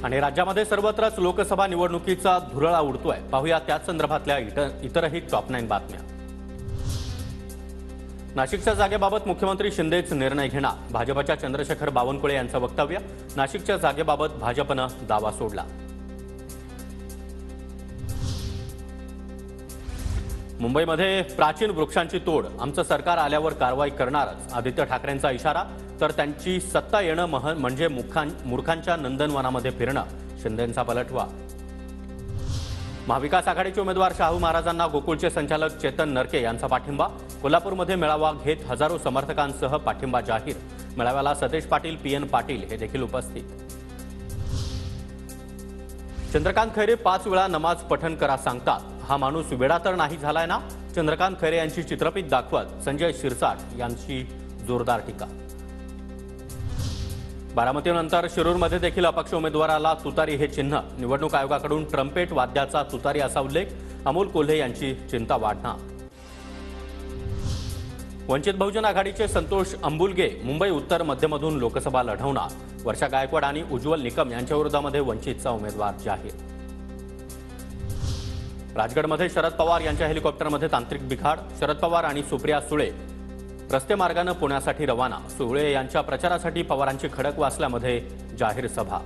आणि राज्यामध्ये सर्वत्रच लोकसभा निवडणुकीचा धुरळा उडतोय। पाहूया त्याच संदर्भातल्या इतरही टॉप 9 बातम्या। नाशिकच्या जागेबाबत मुख्यमंत्री शिंदेच निर्णय घेणार। भाजपच्या चंद्रशेखर बावनकुळे यांचं वक्तव्य। नाशिकच्या जागेबाबत भाजपनं दावा सोडला। मुंबईमध्ये प्राचीन वृक्षांची तोड, आमचं सरकार आल्यावर कारवाई करणारच, आदित्य ठाकरेंचा इशारा। तर त्यांची सत्ता येणं म्हणजे मूर्खांच्या नंदनवनामध्ये फिरणं, शिंदेंचा पलटवार। महाविकास आघाडीचे उमेदवार शाहू महाराजांना गोकुळचे संचालक चेतन नरके यांचा पाठिंबा। कोल्हापूरमध्ये मेळावा घेत हजारो समर्थकांसह पाठिंबा जाहीर। मेळाव्याला सतेज पाटील, PN पाटील हे देखील उपस्थित। चंद्रकांत खैरे 5 वेळा नमाज पठण करा सांगतात, हा माणूस वेडा तर नाही झालाय ना। चंद्रकांत खैरे यांची चित्रफित दाखवत संजय शिरसाट यांची जोरदार टीका। बारामतीनंतर शिरूरमध्ये देखील अपक्ष उमेदवाराला तुतारी हे चिन्ह। निवडणूक आयोगाकडून ट्रम्पेट वाद्याचा तुतारी असा उल्लेख। अमोल कोल्हे यांची चिंता वाढणार। वंचित बहुजन आघाडीचे संतोष अंबुलगे मुंबई उत्तर मध्यमधून लोकसभा लढवणार। वर्षा गायकवाड आणि उज्ज्वल निकम यांच्या विरोधामध्ये वंचितचा उमेदवार जाहीर। राजगडमध्ये शरद पवार यांच्या हेलिकॉप्टरमध्ये तांत्रिक बिघाड। शरद पवार आणि सुप्रिया सुळे रस्ते मार्गाने पुण्यासाठी रवाना। सुळे यांच्या प्रचारासाठी पवारांची खडकवासल्यामध्ये जाहीर सभा।